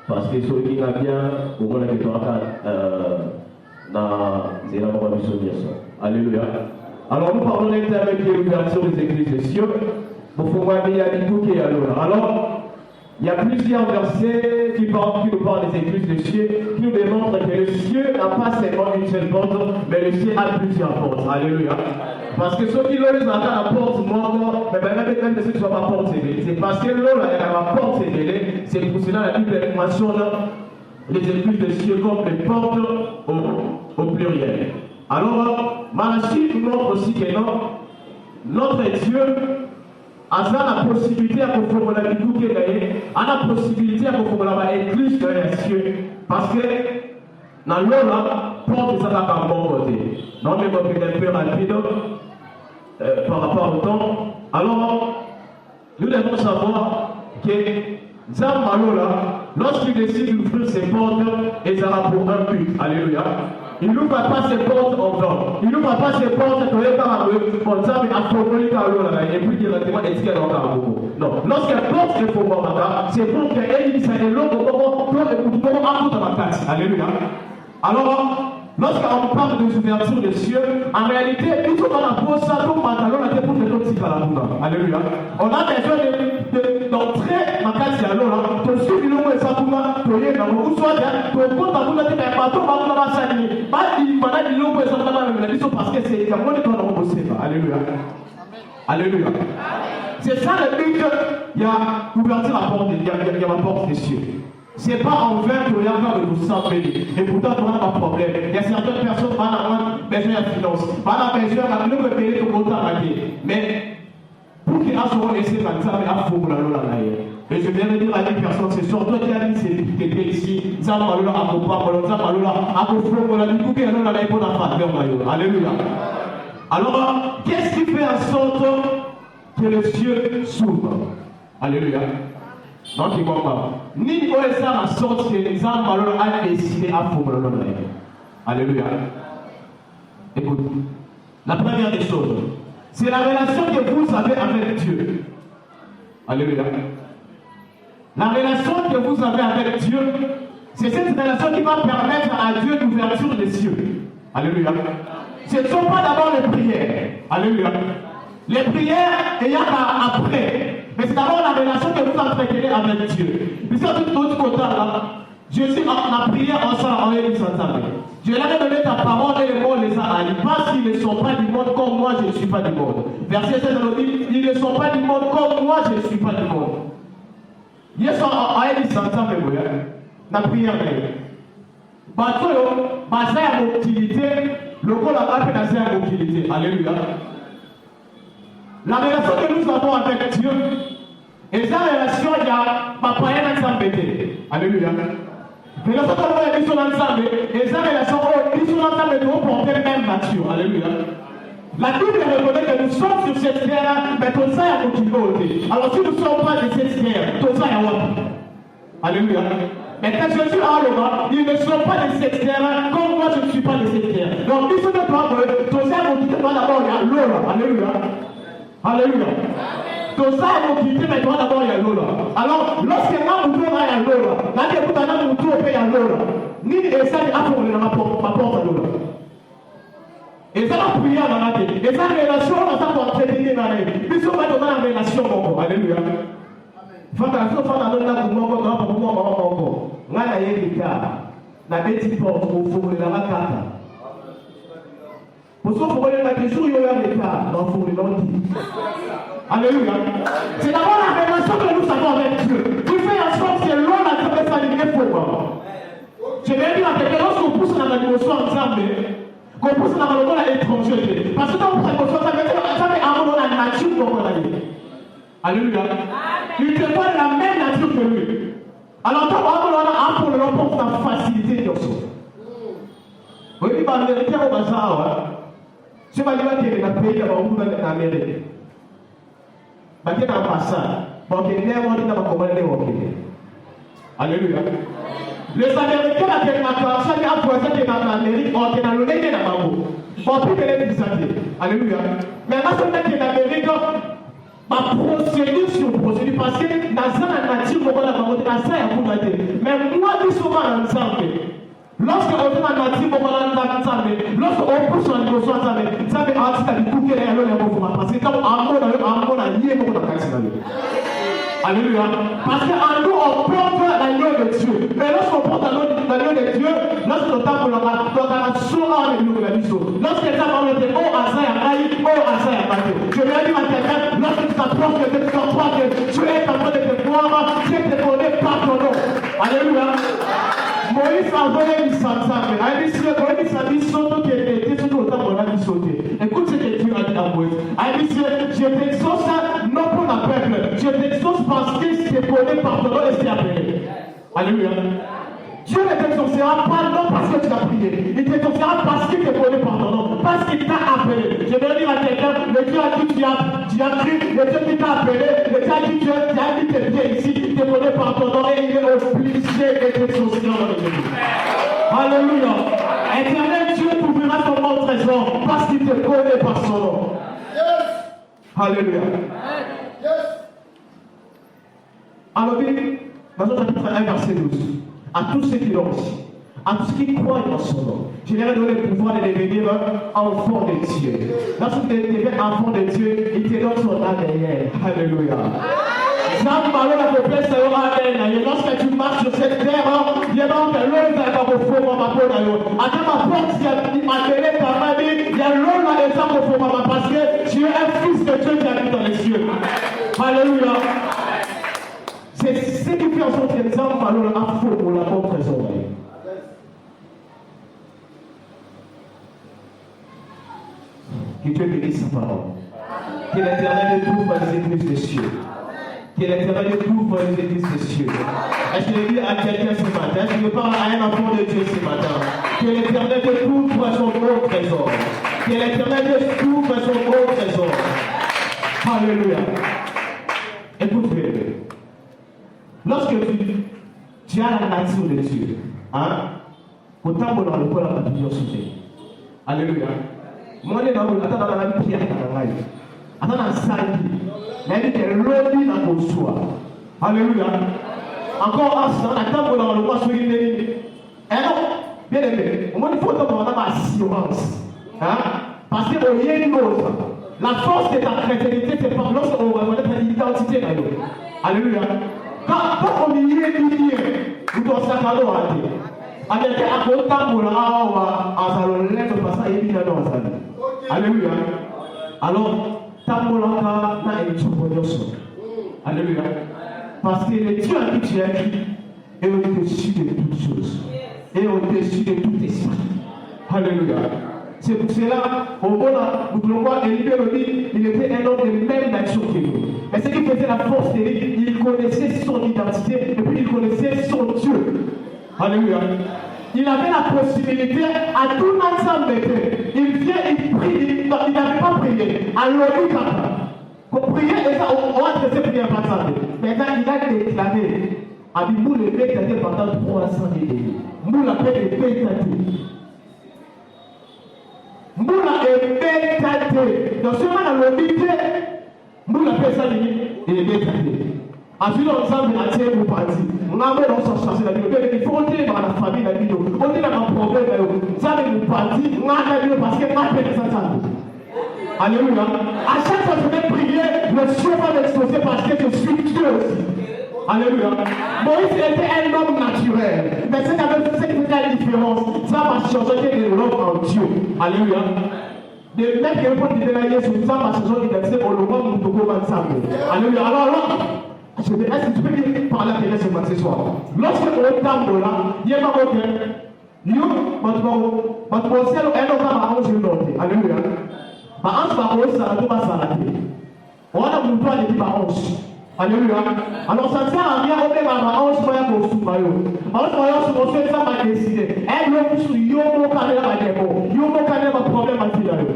parce que ceux qui ont bien, au moins, ils doivent dans la mort du Seigneur. Alléluia. Alors, nous parlons d'un thème qui est l'ouverture des églises des cieux. Pour pouvoir bien dire tout qui est alors. Il y a plusieurs versets qui nous parlent des églises des cieux, qui nous démontrent que le ciel n'a pas seulement une seule porte, mais le ciel a plusieurs portes. Alléluia. Parce que ceux qui l'ont à la porte, moi, mais même ceux qui ne sont pas porte, c'est parce que l'eau, la porte, c'est pour cela la Bible mentionne les églises des cieux comme les portes au pluriel. Alors, Malachie nous montre aussi que notre Dieu a la possibilité à conformer la Bible qui est gagnée, a la possibilité à conformer l'église dans les cieux. Parce que dans l'eau, là, porte ça va bon côté. Non, mais on est un peu rapide par rapport au temps. Alors, nous devons savoir que Zambalola, lorsqu'il décide d'ouvrir ses portes, il sera pour un but. Alléluia. Il n'ouvre pas ses portes en blanc. Il n'ouvre pas ses portes pour les parents, pour ça, mais à former le et puis directement étiqueter dans le non. Lorsqu'elle porte les faux c'est pour qu'elle s'aille l'eau pour la place. Alléluia. Alors, lorsqu'on parle des ouvertures des cieux, en réalité, il faut qu'on approche ça comme pantalon à pour que l'autre s'y va la. Alléluia. On a besoin d'entrer ma place à l'eau, de suivre l'eau et ça pour moi, pour y aller dans le soit pour compte à vous dire que bateau va nous la saluer. Pas il va dire l'eau et ça va dans la mission parce que c'est il y a moins de temps dans le possible. Alléluia. Alléluia. C'est ça le but. Il y a ouverture la porte, il y a la porte des cieux. Ce n'est pas en vain que les gens de vous sentent bénis. Et pourtant, on n'a pas de problème. Il y a certaines personnes qui ont besoin de finances. Pas besoin de nous payer le compte à la mais pour qu'ils aient laissé comme ça, il y a un faux pour la loi. Et je viens de dire à une personne, c'est sur toi qui a dit c'est qui était ici. Zamalola a compris, Zamalola a compris, on a dit que l'on a la bonne affaire. Alléluia. Alors, qu'est-ce qui fait en sorte que le ciel s'ouvre? Alléluia. Donc, il comprend pas. Ni ça en sorte que les âmes a décidé à fondre le nom. Alléluia. Écoute, la première des choses, c'est la relation que vous avez avec Dieu. Alléluia. La relation que vous avez avec Dieu, c'est cette relation qui va permettre à Dieu l'ouverture des cieux. Alléluia. Ce ne sont pas d'abord les prières. Alléluia. Les prières, il y a après. Mais c'est d'abord la relation que vous entretenez avec Dieu. Puis ça, tout autre côté là, Jésus a prié ensemble en Église ensemble. Je leur ai donné ta parole et les mots les a haïs. Parce qu'ils ne sont pas du monde comme moi, je ne suis pas du monde. Verset 16 nous dit, ils ne sont pas du monde comme moi, je ne suis pas du monde. Ils sont en Église ensemble, la prière. Parce que, basé à mobilité, le corps a fait basé à mobilité. Alléluia. La relation que nous avons avec Dieu, et cette relation, il y a papa et ensemble. Alléluia. Mais la relation que nous avons ensemble, et cette relation, ils sont ensemble de porter même nature. Alléluia. La Bible reconnaît que nous sommes sur cette terre, mais tout ça est continué. Alors si nous ne sommes pas de cette terre, tout ça est wapi. Alléluia. Mais quand Jésus a le bas, ils ne sont pas de cette terre, comme moi je ne suis pas de cette terre. Donc il faut que tout ça est continué d'abord, il y a l'eau. Alléluia. Alléluia. Tout ça est continué, mais d'abord il y a l'eau. Alors lorsque ma mouton a l'eau, là, il y a tout un mouton qui a l'eau. Ni essaie d'apporter ma porte à l'eau. Et ça va prier dans la tête. Et ça, relation, on va s'entretenir dans la tête. Puis, on va donner la relation. Alléluia. Attention, faut dans l'autre pour moi, pour moi. On a les cas. La petite porte, au fond de la carte. Pour ça, il faut que les jours, il y a les cas. Dans le fond de l'autre. Alléluia. C'est d'abord la relation que nous avons avec Dieu. Tu fais en sorte que l'homme a trouvé sa ligne pour. Je vais dire à quelqu'un, lorsqu'on pousse dans la dimension ensemble, qu'on pousse dans la étrangeté. Parce que dans la dimension, ça veut dire amour dans la nature qu'on a dit. Alléluia. Il ne fait pas la même nature que lui. Alors, quand on a pour le remporte la facilité de ça. Oui, il va me dire au bazar. Je vais dire qu'il y a un pays dans l'Amérique. Je vais dire un passage. Bon, il y a un monde qui va commander. Alléluia. Les Américains, qui ont chaque fois qui est dans l'Amérique, ont été dans le nez de la mamou. On peut les visiter. Alléluia. Mais maintenant, qui est dans l'Amérique, ma procédure sur procédure, parce que dans la nature, on va la mamou, dans ça, il y a beaucoup. Mais moi, je suis souvent ensemble. Lorsque on est dans la nature, on va la ensemble. Lorsque on pousse la dimension ensemble, ça fait un petit peu de tout est alors, parce que quand on a lié, on a cassé. Alléluia. Parce qu'en nous, on porte l'agneau de Dieu. Mais lorsqu'on porte l'agneau de Dieu, lorsque le temps pour la source de la mission, lorsque le temps pour le temps, oh, Asa et Aïe, oh, Asa et Aïe. Je vais dire à quelqu'un, lorsque tu t'approches de Dieu, tu comprends que tu es en train de te voir, Dieu te connaît par ton nom. Alléluia. Moïse a envoyé une sansabe. Il dit, sa mission qui était sur le temps pour la mission. Écoute ce que Dieu a dit à Moïse. Il dit, je t'exauce non pour la peuple, je t'exauce parce qu'il te connaît par ton nom et s'est appelé. Alléluia. Dieu ne t'exaucera pas non parce que tu as prié. Il t'exaucera parce qu'il te connaît par ton nom, parce qu'il t'a appelé. Je vais dire à quelqu'un, le Dieu a dit tu as crié, le Dieu qui t'a appelé, le Dieu a dit tu as dit que tu es bien ici, il te connaît par ton nom et il est obligé de t'exaucer dans le Dieu. Alléluia. Éternel Dieu t'ouvrira ton nom trésor parce qu'il te connaît par son nom. Alléluia. Alors, dans notre chapitre 1, verset 12. À tous ceux qui l'ont reçu, à tous ceux qui croient en son nom, je leur ai donné le pouvoir de devenir enfant de Dieu. Lorsque tu deviens enfant de Dieu, il te donne son ADN. Alléluia. Lorsque tu marches sur cette terre, il y a donc l'homme qui va au fond ma peau d'ailleurs. À ma porte, il y a appelé par ma vie, il y a l'homme là et ça au fond ma parce que tu es un fils de Dieu qui habite dans les cieux. Alléluia. C'est ce qui fait en sorte que les hommes alors à faux pour la bonne trésor. Que Dieu bénisse sa parole. Que l'Éternel trouve les églises des cieux. Que l'Éternel trouve les églises des cieux. Et je le dis à quelqu'un ce matin, je me parle à un enfant de Dieu ce matin. Que l'Éternel trouve son gros trésor. Que l'Éternel trouve son gros trésor. Alléluia. Écoute, lorsque tu as la nature de Dieu, autant que dans le corps, la plusieurs sujets. Alléluia. Moi, je suis dans la prière. Attends, dans la salle. Mais il est lobby dans le soir. Alléluia. Encore, dans la table, dans le roi, sur une ligne. Eh non, bien aimé. Au moins, il faut avoir assurance. Parce qu'il y a une chose. La force de ta chrétienté, c'est par lorsqu'on va connaître l'identité. Alléluia. Quand on y est, nous devons s'accorder à Dieu. Avec un peu de temps pour alléluia. Alors, Tambolaka n'a été sur alléluia. Parce que le Dieu a dit tu es qui est au-dessus de toutes choses. Et au-dessus de tout esprit. Alléluia. C'est pour cela, au moment où nous voyons Élie, il était un homme de même nature que nous. Mais ce qui faisait la force d'Élie, il connaissait son identité et puis il connaissait son Dieu. Alléluia. il avait la possibilité à tout ensemble. Il vient, il prie, il n'avait pas prié. Alors, pour prier, on va adresser prier par ça. Maintenant, il a déclaré à Bibou le mec qui était pendant 300 années. Nous l'appelons le pétaté. Nous l'appelons pétaté. Donc, seulement dans le métier, nous l'appelons ça le pétaté. Ensuite, ensemble, on a tiré pour partir. On a même dans son chancé la vie. Il faut rentrer dans la famille, la vie. On est dans un problème. Ça, nous partir. On a vu parce que ma paix est ça. Alléluia. À chaque fois que je vais prier, le ciel va m'exposer parce que je suis Dieu aussi. Alléluia. Moïse était un homme naturel. Mais c'est avec la différence. Ça va changer de l'homme en Dieu. Alléluia. Les mecs qui répondent de la Jésus, ça va changer d'identité pour le monde de comment ça. Alléluia. Alors, est-ce que tu peux dire par la télé ce soir? Lorsque on tombe là, il y a un moment yo, votre ciel est dans ma hanche de l'autre. Alléluia. Ma hanche va rose, ça va pas s'arrêter. On a mon toit de ma hanche. Alléluia. Alors ça ne sert à rien, on met ma hanche pour soumayo. Ma hanche pour soumayo, ça va décider. Elle veut sur yomo canela ma démo. Yomo canela ma problème à tirer.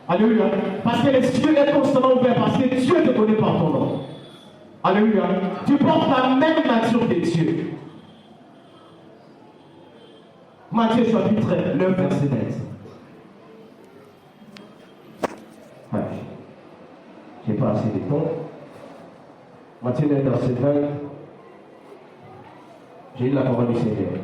Alléluia. Parce que les cieux est constamment ouvert, parce que Dieu te connaît par ton nom. Alléluia. Tu portes la même nature que Dieu. Matthieu chapitre 9, verset 9. Ouais. Je n'ai pas assez de temps. Matthieu 9, verset 20. J'ai eu la parole du Seigneur.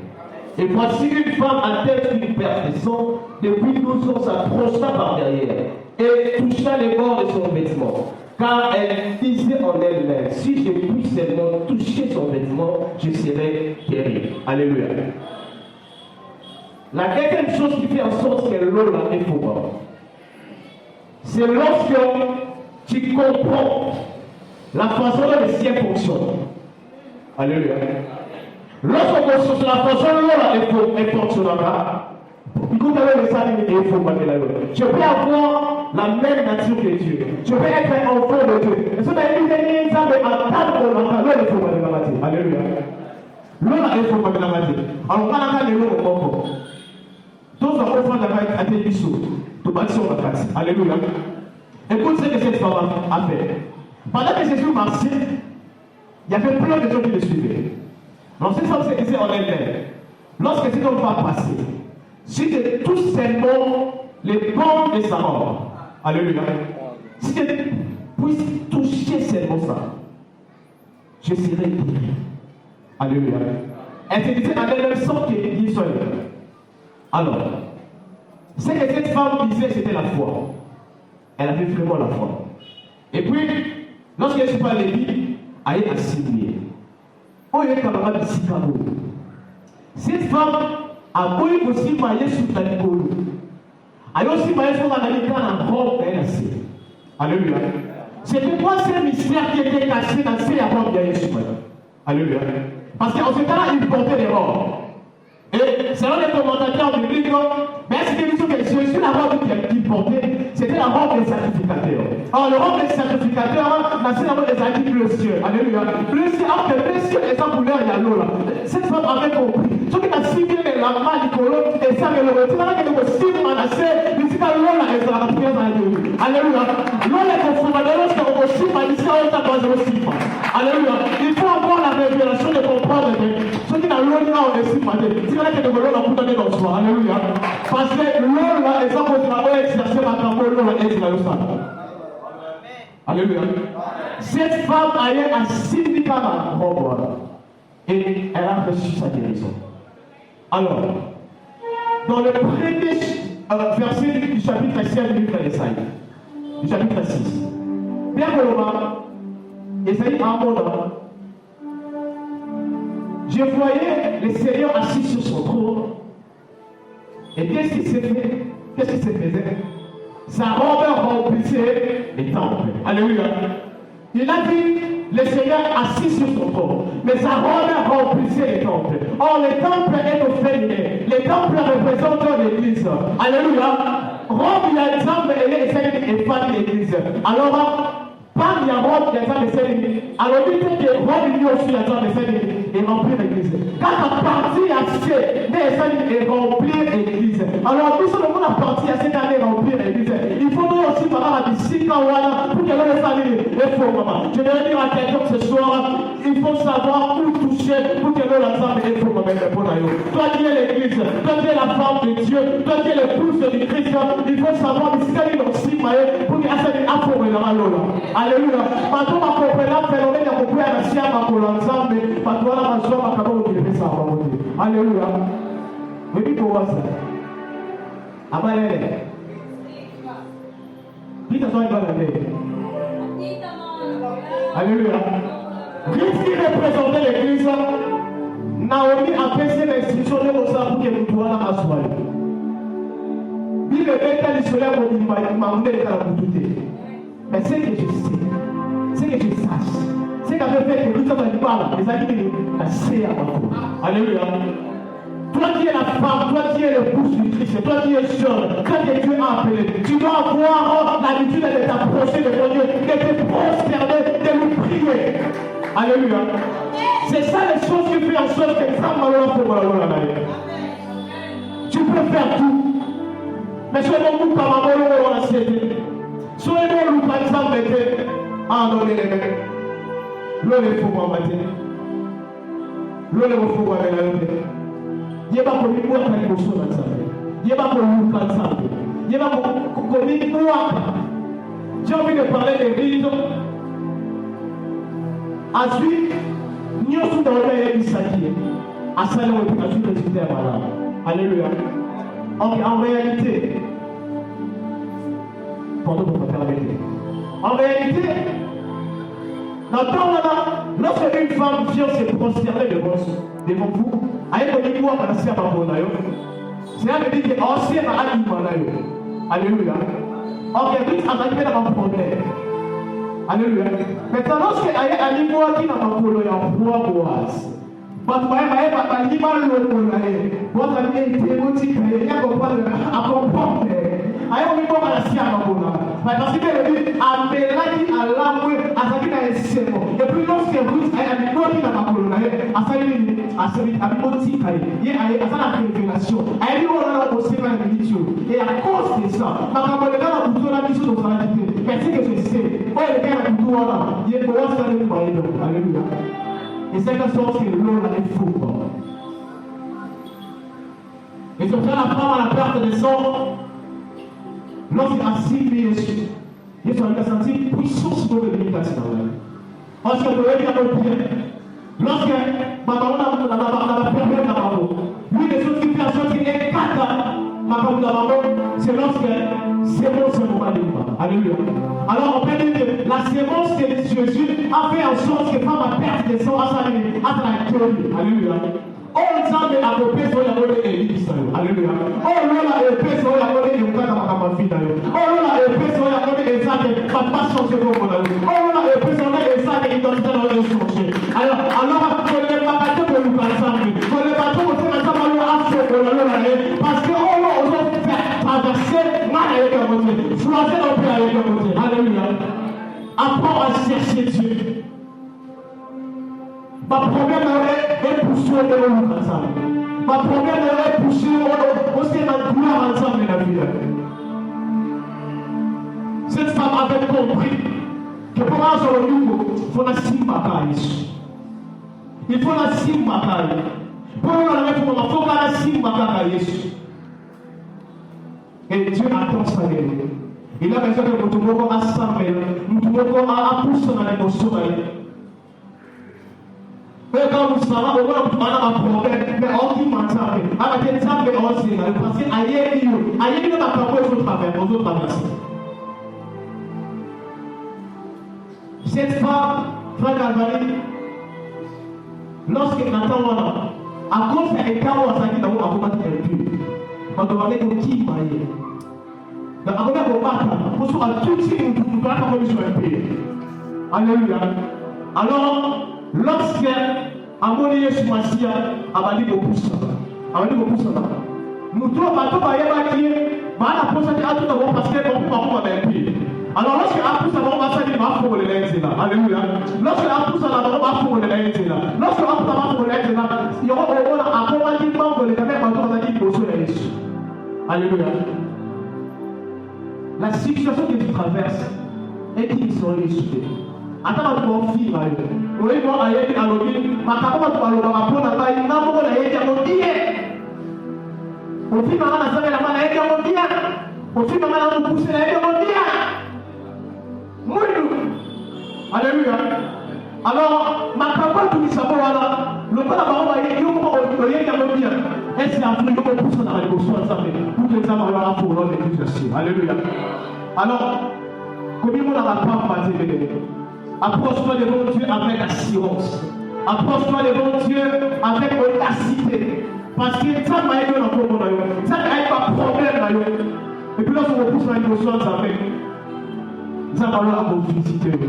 Et voici une femme atteinte d'une perte de sang. Depuis 12 ans, s'approcha par derrière et toucha les bords de son vêtement. Car elle disait en elle-même, si je puis seulement toucher son vêtement, je serai guéri. Alléluia. La deuxième chose qui fait en sorte que l'eau là est faux, c'est lorsque tu comprends la façon dont le ciel fonctionne. Alléluia. Lorsqu'on constate la façon dont l'eau est fonctionnable, je peux avoir la même nature que Dieu. Je peux être un enfant de Dieu. Et ce n'est pas alléluia. L'eau là est faux. Alors, quand on a l'eau au corps, tous les enfants d'Afrique à Télisou, tout bâtir sur la classe. Alléluia. Écoute ce que cette femme a fait. Pendant que Jésus marchait, il y avait plein de gens qui le suivaient. Alors, cette femme se disait en elle-même, lorsque cet homme va passer, si tu touches seulement les pommes de sa mort, alléluia, si tu puisses toucher seulement ça, je serai guéri. Alléluia. Elle se disait en elle-même sans qu'il soit là. Alors, ce que cette femme disait, c'était la foi. Elle avait vraiment la foi. Et puis, lorsque je suis pas allé, elle a assimilé. Cette femme a beau aussi mailler sur la Nicolo. Elle a aussi mailler sur la Nicolo en robe qu'elle a fait. Alléluia. C'était quoi ce mystère qui était caché dans ces robes de Jésus? Alléluia. Parce qu'en ce temps-là, il portait des robes. Et selon les commentateurs bibliques, mais est-ce que nous que Jésus, la robe qu'il portait, c'était la robe des sacrificateurs. Alors, la robe des sacrificateurs, c'est la robe des sacrificateurs bleu ciel. Alléluia. Bleu ciel, alors que bleu ciel est sans couleur, il y a l'eau là. Cette femme avait compris. Ce qui a ciblé la main du colon, et ça, le retour, là, que nous cible manassé, mais c'est pas l'eau là, et ça va prier dans Dieu. Alléluia. L'eau est conformée, lorsqu'on va cible, on dit ça, on t'a pas de cible. Alléluia. Il faut avoir la révélation de comprendre que ce qui a l'eau là, on est cible. Que de l'eau là pour donner dans soi. Alléluia. Parce que l'eau là, elle va continuer à exercer ma campagne, l'eau là, elle va exercer. Alléluia. Cette femme a un syndicat à robe et elle a reçu sa guérison. Alors, dans le premier verset du chapitre 6 du livre d'Esaïe, du chapitre 6, bien que l'on Esaïe a un mot là. Je voyais le Seigneur assis sur son trône. Et qu'est-ce qui s'est fait? Qu'est-ce qui se faisait? Sa robe remplissait les temples. Alléluia. Il a dit, le Seigneur assis sur son trône. Mais sa robe remplissait les temples. Or, les temples est au féminin. Les temples représentent l'église. Alléluia. Robe, il y a exemple, elle est fan de l'église. Alors, parmi la robe des gens de Série, alors il dit que robe il y a aussi la gens de Série et remplir l'église. Quand la partie a fait, mais ça dit et remplir l'église. Alors, nous sommes a parti à cette année remplir l'église. Il faut nous aussi parler à des pour que les familles les font, maman. Je vais dire à quelqu'un ce soir, il faut savoir où toucher pour que les femmes les font, maman. Toi qui es l'église, toi qui es la femme de Dieu, toi qui es l'épouse du Christ, il faut savoir que c'est une aussi, pour que ça soit approuvé dans la loi. Alléluia. Maintenant, ma compréhension, phénomène, ma compréhension, ma colonne, mais maintenant, ma joie, ma cabane, qui fait ça. Alléluia. Mais puis pour voir ça. Amen. Qui t'a fait Alléluia. Christ qui représentait l'église, Naomi a fait l'instruction de Mosa pour que nous soyons à soi. Bible est allé sur la monnaie de la bouteille. Mais c'est que je sais, c'est que je sache, c'est qu'avec fait que nous sommes parle, les amis, la c'est à ma Alléluia. Toi qui es la femme, toi qui es l'épouse du Christ, toi qui es jeune, toi qui Dieu a appelé, tu dois avoir l'habitude de t'approcher de ton Dieu, de te prosterner, de lui prier. Alléluia. C'est ça les choses qui font en sorte que ça m'a pour la tu peux faire tout. Mais je ne peux pas m'avoir la cité. Soyez nous par exemple, ah non, les mecs. L'eau est fou, moi, matin. L'eau est fou, moi, matin. Il n'y a pas de quoi faire les choses dans ça. Il n'y a pas de quoi faire ça. Il n'y a pas de quoi. J'ai envie de parler des rides. Ensuite, nous sommes dans le Isaïe. À ça, nous avons pu résulter à malade. Alléluia. En réalité, pardon pour me faire arrêter. En réalité, dans le temps là, lorsque une femme vient se prosterner devant vous, elle est connue par la sœur Babonayo. C'est là que dit que l'ancien a animé. Alléluia. En réalité, on a été dans un problème. Alléluia. Maintenant, lorsque elle est animée qui n'a pas de poids boise. But my liver low what I mean, I comprend. I only go at a Siamabona. My possibility, I'm lucky, I love with as I get a symbol. The previous roots, I am not in a Macona, as I'm not sick. Yeah, I have a revelation. I know what I was saying with you. They are caused this up. Macabona, who don't have to do something. I think it's the same. Well, they can't do all. Yet, what's the name by you? Hallelujah. Et c'est quelque chose que l'on a des fous. Et ce frère la femme à la perte des sang, lorsqu'il a ciblé Jésus, il a senti une puissance de limitation. Parce que le règne a le bien. Lorsque maman n'a pas perdu la maman, lui, les choses qui font sortir les quatre, maman la maman, c'est lorsque c'est bon, c'est bon, alléluia. Alors on peut dire que la sémence de Jésus a fait en sorte que femme a perdu des sangs à sa vie. Alléluia. Oh, Nzambe a coupé sur la bonne église. Alléluia. Oh, Lola a coupé sur la bonne église. Oh, Lola a coupé sur la bonne église. Pas changer comme on a vu. Oh, Lola a coupé sur la bonne église. Identité dans le changer. Alors, on ne va pas tout pour nous faire ça. On ne va pas tout pour faire ça. Parce que, oh, on va faire traverser mal avec un côté. Choisir un peu avec un côté. Alléluia. Apprends à chercher Dieu. Ma première est pousser au développement ensemble. Ma première est pousser au sénateur ensemble la vie. Cette femme avait compris que pour un jour il faut la simbacaille. Il faut la simbacaille. Pour la réforme, il faut la simbacaille. Et Dieu attend sa gueule. Il a besoin que nous devons assembler, nous devons pousser dans l'émotion. Quand vous savez, on va un problème, mais on dit maintenant, avec des gens, mais on sait, parce que ailleurs, il n'y a pas de travers, aux autres travers. Cette femme, Frère Calvary, lorsqu'elle attend, à cause d'un écart, on s'est dit, on va combattre un peu. On doit aller au qui maille. Donc, on va combattre, pour se faire tout de suite, nous devons combattre sur un pays. Alléluia. Alors, lorsque Amoni Yesu Masia abali bopusa nous trouvons pas tout ailleurs qui va poser à tout d'abord parce que bon pas bien pire. Alors lorsque Apoussa va passer il va pour les lentilles là. Alléluia. Lorsque Apoussa va pour les lentilles là. Lorsque Apoussa va pour les lentilles là, il y aura un accompagnement pour les gamins pour les Alléluia. La situation que tu traverses est qu'il sera ressuscité. Attends, tu vas vivre. Oui, moi, aïe, allobi, ma capa, tu vas le voir pour la taille, n'a pas la aide à mon dire. Au film, maman, la salle, la main, la aide à mon dire. Au film, maman, la pousse, la aide à mon dire. Moi, alléluia. Alors, ma capa, tu dis ça pour là. Le pas la maman, il y a eu un aide à mon dire. Est-ce qu'il y a un truc pour pousser dans la négociation ensemble pour que les hommes aient un pour l'homme et tout ceci. Alléluia. Alors, combien on n'a pas maté? Approche-toi devant Dieu avec assurance. Approche-toi devant Dieu avec audacité. Parce que ça m'a aidé dans le monde. Ça n'a pas de problème. Et puis là, on repousse la négociation ensemble. Ça va leur féliciter.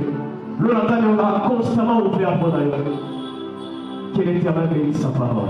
L'on a constamment ouvert pour d'ailleurs. Que l'Éternel bénisse sa parole.